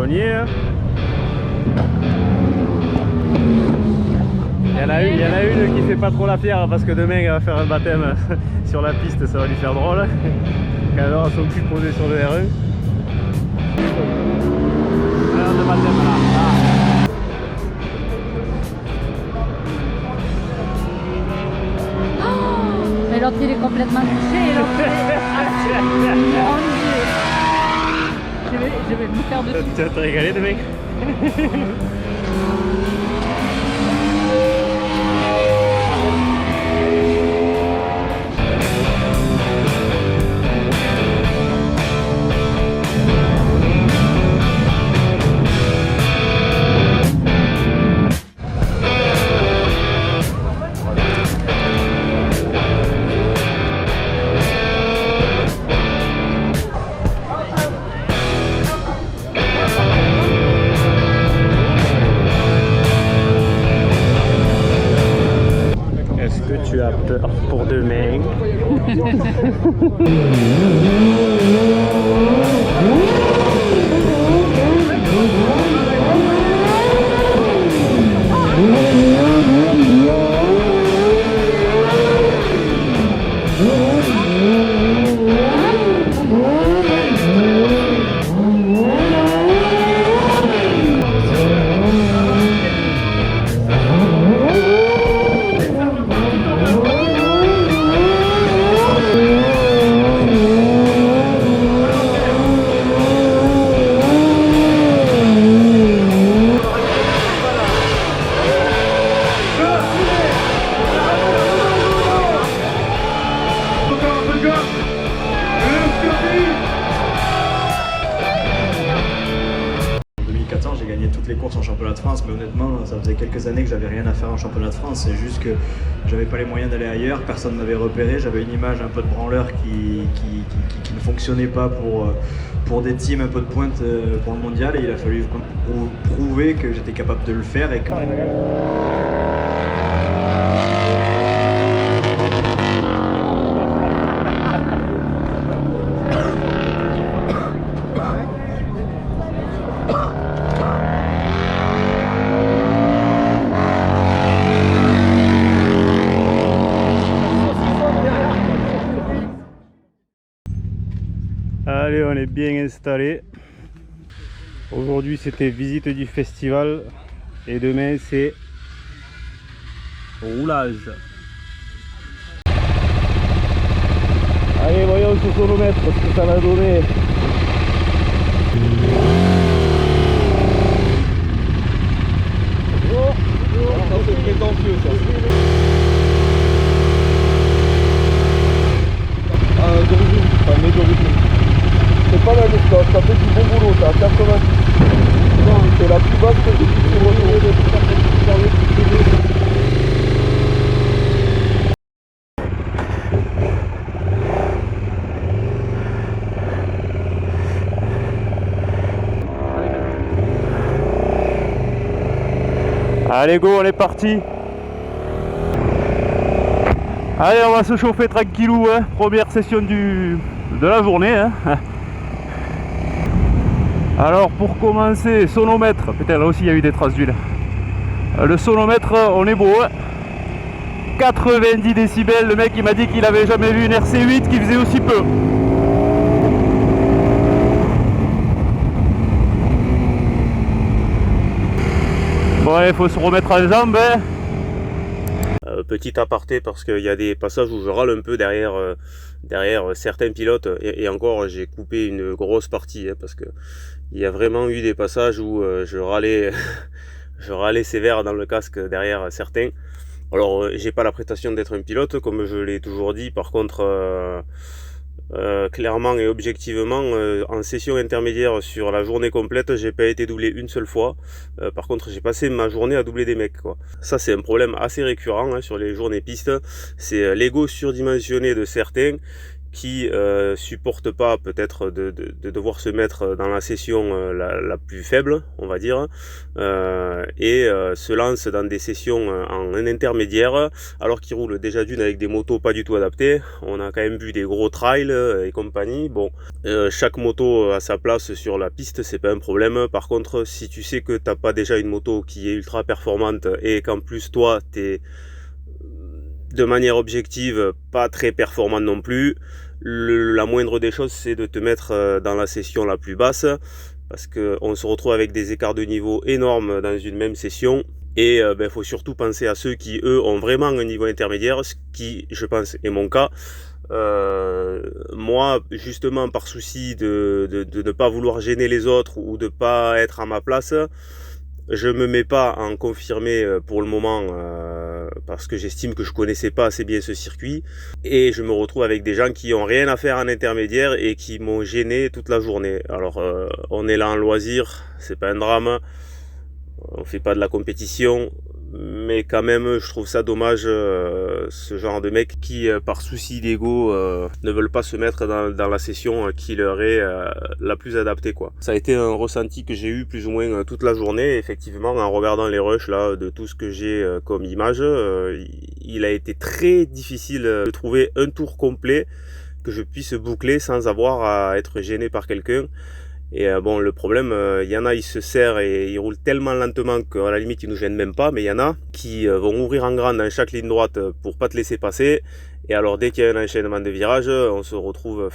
on y est. Hein. Il y en a une qui fait pas trop la fière parce que demain elle va faire un baptême sur la piste, ça va lui faire drôle. Quand elle aura son cul posé sur le R1. Alors de baptême là. Ah. Mais l'autre il est complètement touché. Je vais me faire dessus. Tu vas te régaler demain. Est-ce que tu as peur pour demain? J'ai gagné toutes les courses en championnat de France, mais honnêtement, ça faisait quelques années que j'avais rien à faire en championnat de France. C'est juste que j'avais pas les moyens d'aller ailleurs, personne ne m'avait repéré. J'avais une image un peu de branleur qui ne fonctionnait pas pour des teams un peu de pointe pour le mondial, et il a fallu prouver que j'étais capable de le faire. Et que... Allez, on est bien installé. Aujourd'hui c'était visite du festival et demain c'est roulage. Allez, voyons ce chronomètre ce que ça va donner. Ça c'est prétentieux ça. D'origine, enfin mais d'origine. C'est pas la distance, ça fait du bon boulot, ça, à 90. C'est la plus basse que j'ai pu retrouver. Allez go, on est parti. Allez, on va se chauffer tranquillou, hein. Première session de la journée. Hein. Alors pour commencer, sonomètre, putain là aussi il y a eu des traces d'huile. Le sonomètre, on est beau. Hein. 90 décibels, le mec il m'a dit qu'il avait jamais vu une RC8 qui faisait aussi peu. Bon, il faut se remettre en jambes. Hein. Petit aparté parce qu'il y a des passages où je râle un peu derrière certains pilotes et encore j'ai coupé une grosse partie hein, parce que il y a vraiment eu des passages où je râlais je râlais sévère dans le casque derrière certains. Alors j'ai pas la prétention d'être un pilote comme je l'ai toujours dit, par contre clairement et objectivement en session intermédiaire sur la journée complète j'ai pas été doublé une seule fois. Par contre j'ai passé ma journée à doubler des mecs quoi. Ça c'est un problème assez récurrent hein, sur les journées pistes, c'est l'ego surdimensionné de certains qui supportent pas peut-être de devoir se mettre dans la session la plus faible, on va dire, et se lancent dans des sessions en intermédiaire, alors qu'ils roulent déjà d'une avec des motos pas du tout adaptées. On a quand même vu des gros trails et compagnie. Bon, chaque moto a sa place sur la piste, c'est pas un problème. Par contre, si tu sais que t'as pas déjà une moto qui est ultra performante et qu'en plus toi t'es de manière objective pas très performant non plus, la moindre des choses c'est de te mettre dans la session la plus basse, parce qu'on se retrouve avec des écarts de niveau énormes dans une même session. Et faut surtout penser à ceux qui eux ont vraiment un niveau intermédiaire, ce qui je pense est mon cas. Moi justement par souci de ne pas vouloir gêner les autres ou de pas être à ma place, je me mets pas en confirmé pour le moment, parce que j'estime que je connaissais pas assez bien ce circuit, et je me retrouve avec des gens qui ont rien à faire en intermédiaire et qui m'ont gêné toute la journée. Alors on est là en loisir, c'est pas un drame, on fait pas de la compétition, mais quand même je trouve ça dommage, ce genre de mecs qui par souci d'ego ne veulent pas se mettre dans la session qui leur est la plus adaptée, quoi. Ça a été un ressenti que j'ai eu plus ou moins toute la journée, effectivement, en regardant les rushs là, de tout ce que j'ai comme image. Il a été très difficile de trouver un tour complet que je puisse boucler sans avoir à être gêné par quelqu'un. Et bon, le problème, il y en a, ils se serrent et ils roulent tellement lentement qu'à la limite ils nous gênent même pas, mais il y en a qui vont ouvrir en grand dans chaque ligne droite pour pas te laisser passer, et alors dès qu'il y a un enchaînement de virages, on se retrouve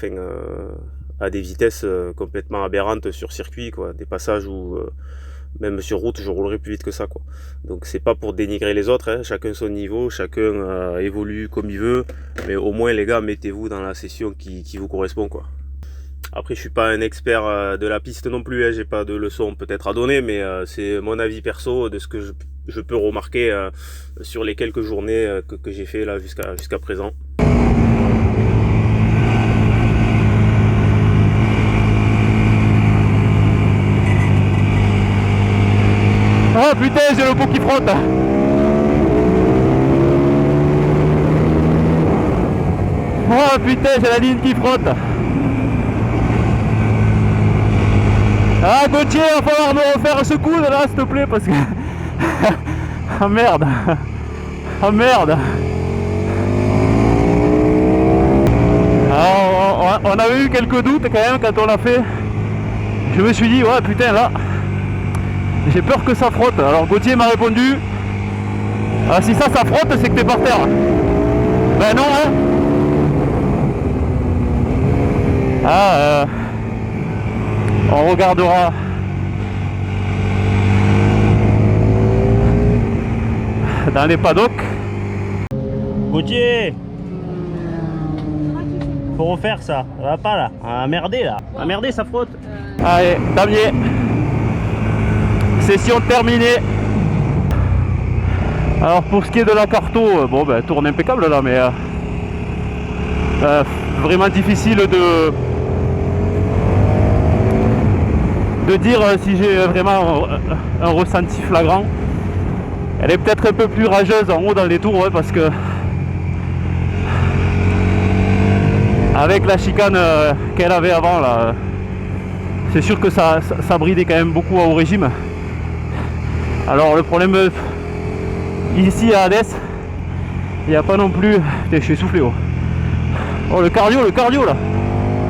à des vitesses complètement aberrantes sur circuit, quoi. Des passages où même sur route je roulerai plus vite que ça, quoi. Donc c'est pas pour dénigrer les autres, hein. Chacun son niveau, chacun évolue comme il veut, mais au moins les gars, mettez-vous dans la session qui vous correspond, quoi. Après, je suis pas un expert de la piste non plus, hein. J'ai pas de leçons peut-être à donner, mais c'est mon avis perso de ce que je peux remarquer sur les quelques journées que j'ai fait là jusqu'à présent. Oh putain, j'ai le pot qui frotte. Oh putain, j'ai la ligne qui frotte. Ah Gauthier, il va falloir me refaire ce coude là, s'il te plaît, parce que... ah merde. Ah merde. Alors, on avait eu quelques doutes quand même quand on l'a fait. Je me suis dit, ouais putain là, j'ai peur que ça frotte. Alors Gauthier m'a répondu, ah si ça frotte, c'est que t'es par terre. Ben non, hein. Ah on regardera. Dans les paddocks. Gauthier, faut refaire ça, ça va pas là, ah merdé là, ah merdé, ça frotte. Allez, Damien, session terminée. Alors pour ce qui est de la carto, bon ben tourne impeccable là, mais vraiment difficile de dire si j'ai vraiment un ressenti flagrant. Elle est peut-être un peu plus rageuse en haut dans les tours, ouais, parce que avec la chicane qu'elle avait avant là, c'est sûr que ça bridait quand même beaucoup au régime. Alors le problème ici à Hadès, il n'y a pas non plus, je suis essoufflé, oh. Oh le cardio là,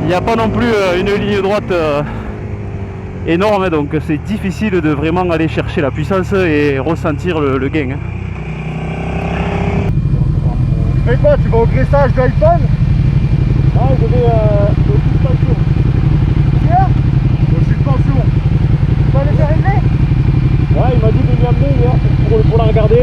il n'y a pas non plus une ligne droite énorme, donc c'est difficile de vraiment aller chercher la puissance et ressentir le gain. Tu fais quoi? Tu vas au graissage de l'iPhone? Ah, je vais aux suspensions. Hier? Aux suspensions. Tu vas les faire régler? Ouais, il m'a dit de lui amener hier pour la regarder.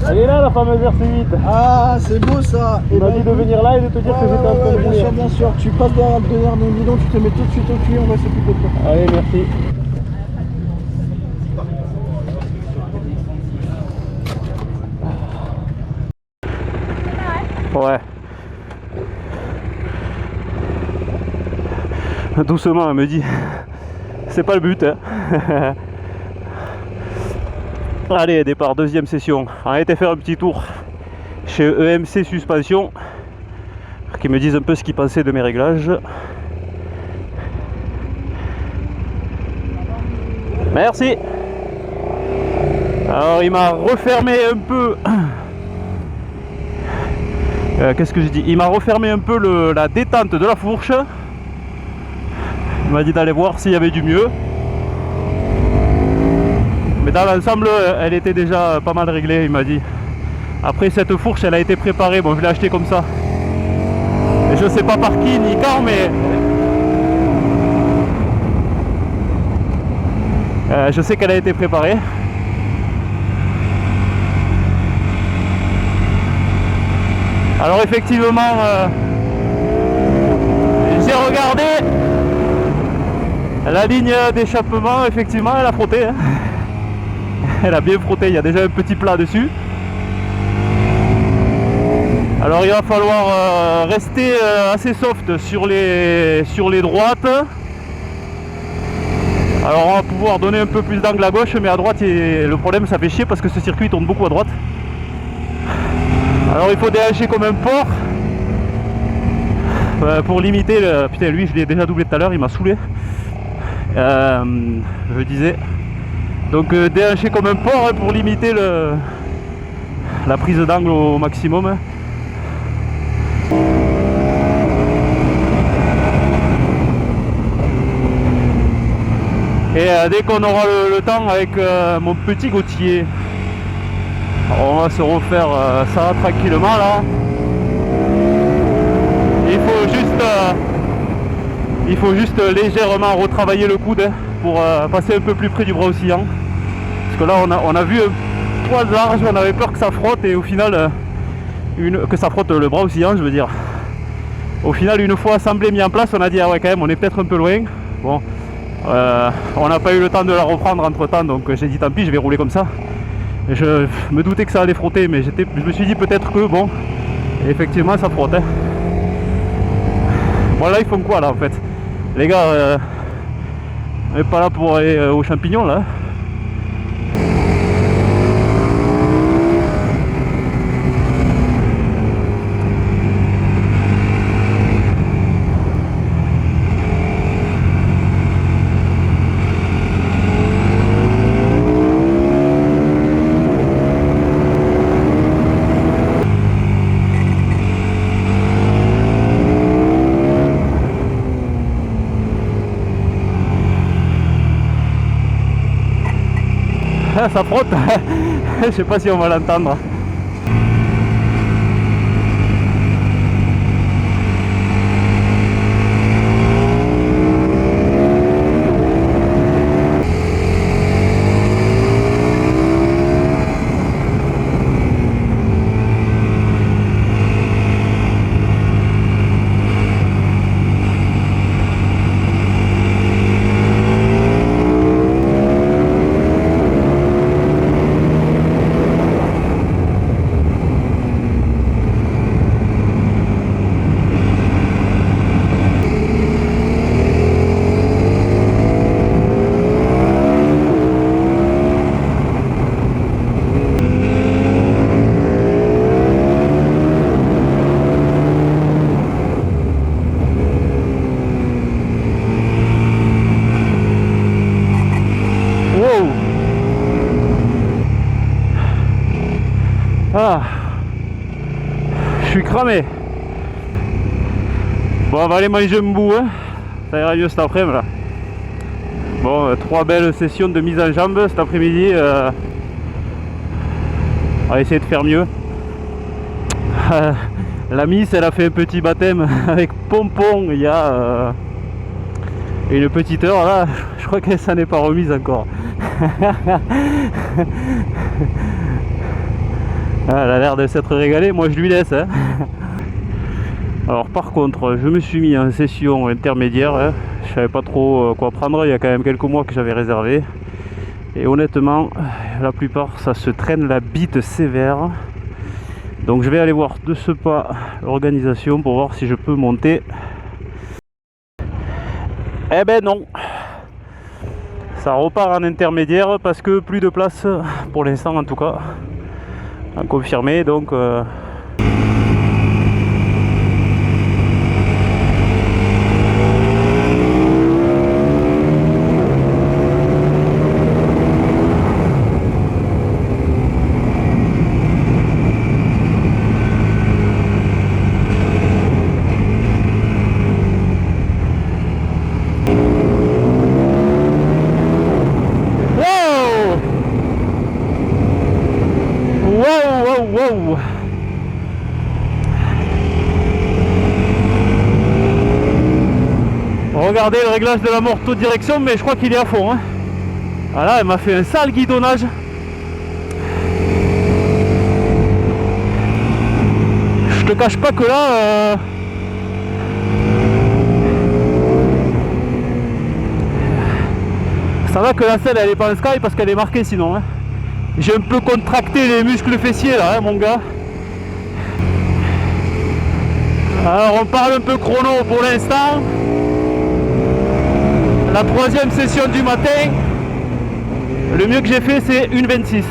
Elle est là la fameuse RC8. Ah, c'est beau ça. Il m'a dit de venir là et de te dire que j'étais en train de venir. Bien sûr. Tu passes derrière mon bidon, tu te mets tout de suite au cul, on va s'occuper de toi. Allez, merci. Ouais. Doucement, elle me dit. C'est pas le but, hein. Allez, départ, deuxième session. On a été faire un petit tour chez EMC Suspension, qui me disent un peu ce qu'ils pensaient de mes réglages. Merci. Alors il m'a refermé un peu. Qu'est-ce que j'ai dit? Il m'a refermé un peu la détente de la fourche. Il m'a dit d'aller voir s'il y avait du mieux. Mais dans l'ensemble, elle était déjà pas mal réglée, il m'a dit. Après, cette fourche, elle a été préparée. Bon, je l'ai achetée comme ça. Et je sais pas par qui ni quand, mais je sais qu'elle a été préparée. Alors effectivement, j'ai regardé la ligne d'échappement. Effectivement, elle a frotté, hein. Elle a bien frotté, il y a déjà un petit plat dessus. Alors il va falloir rester assez soft sur les droites. Alors on va pouvoir donner un peu plus d'angle à gauche, mais à droite le problème, ça fait chier parce que ce circuit tourne beaucoup à droite. Alors il faut déhancher comme un porc pour limiter le... Putain, lui je l'ai déjà doublé tout à l'heure, il m'a saoulé. Je disais. Donc déhancher comme un porc, hein, pour limiter la prise d'angle au maximum. Et dès qu'on aura le temps avec mon petit Gauthier, on va se refaire ça tranquillement là. Il faut juste légèrement retravailler le coude, hein, pour passer un peu plus près du bras oscillant. Parce que là on a vu un poil large, on avait peur que ça frotte, et au final que ça frotte le bras oscillant, je veux dire. Au final, une fois assemblé, mis en place, on a dit ah ouais, quand même on est peut-être un peu loin. Bon, on n'a pas eu le temps de la reprendre entre temps, donc j'ai dit tant pis, je vais rouler comme ça. Je me doutais que ça allait frotter, mais je me suis dit peut-être que bon, effectivement ça frotte, hein. Bon là ils font quoi là en fait? Les gars, on n'est pas là pour aller aux champignons là. Ça frotte. Je sais pas si on va l'entendre. Ah, je suis cramé. Bon, on va aller manger un bout, hein. Ça ira mieux cet après-midi là. Bon, 3 belles sessions de mise en jambe cet après-midi. On va essayer de faire mieux. La Miss, elle a fait un petit baptême avec pompon il y a une petite heure là. Je crois qu'elle s'en est pas remise encore. Elle a l'air de s'être régalée, moi je lui laisse, hein. Alors par contre, je me suis mis en session intermédiaire, hein. Je savais pas trop quoi prendre, il y a quand même quelques mois que j'avais réservé. Et honnêtement, la plupart ça se traîne la bite sévère. Donc je vais aller voir de ce pas l'organisation pour voir si je peux monter. Eh ben non, Ça repart en intermédiaire parce que plus de place pour l'instant en tout cas. Confirmé donc. Wow. Regardez le réglage de la moto de direction, mais je crois qu'il est à fond. Hein. Voilà, elle m'a fait un sale guidonnage. Je te cache pas que là... Ça va que la selle elle est pas en sky parce qu'elle est marquée sinon. Hein. J'ai un peu contracté les muscles fessiers là, hein, mon gars. Alors on parle un peu chrono pour l'instant. La troisième session du matin. Le mieux que j'ai fait c'est 1,26.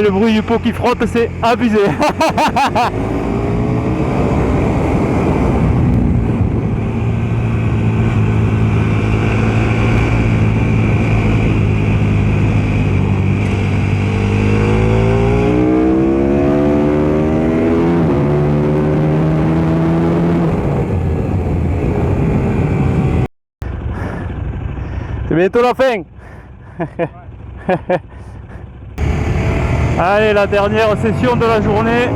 Le bruit du pot qui frotte, c'est abusé. C'est bientôt la fin. Allez, la dernière session de la journée.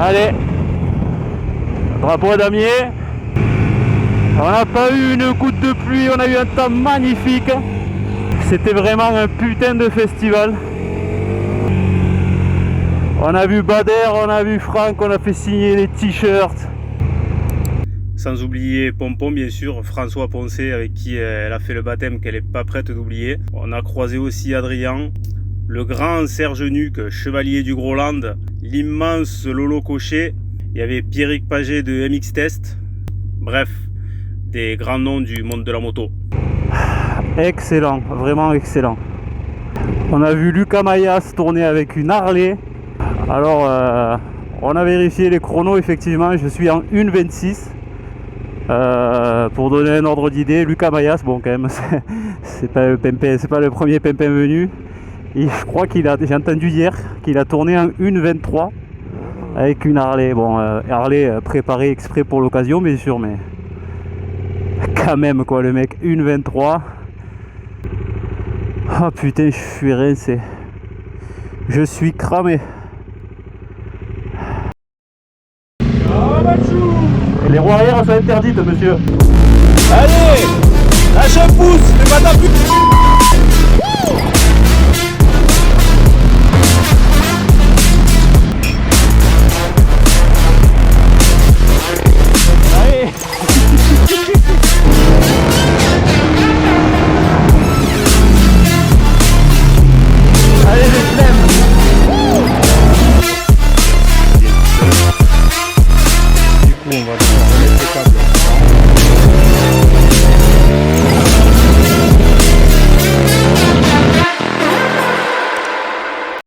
Allez, drapeau damier. On n'a pas eu une goutte de pluie, on a eu un temps magnifique. C'était vraiment un putain de festival. On a vu Bader, on a vu Franck, on a fait signer les t-shirts. Sans oublier Pompon, bien sûr, François Poncé, avec qui elle a fait le baptême qu'elle n'est pas prête d'oublier. On a croisé aussi Adrien, le grand Serge Nuc, chevalier du Groland, l'immense Lolo Cochet, il y avait Pierrick Paget de MX Test, bref, des grands noms du monde de la moto. Excellent, vraiment excellent. On a vu Lucas Mayas tourner avec une Harley. Alors, on a vérifié les chronos, effectivement, je suis en 1,26. Pour donner un ordre d'idée, Lucas Mayas, bon quand même, c'est pas le premier pimpin venu. Et je crois j'ai entendu hier qu'il a tourné en 1,23 avec une Harley. Bon, Harley préparée exprès pour l'occasion, bien sûr, mais quand même quoi, le mec 1,23. Ah putain, je suis rincé. Je suis cramé. Et les roues arrière sont interdites, monsieur. Allez! Lâche un pouce, fais pas ta pute.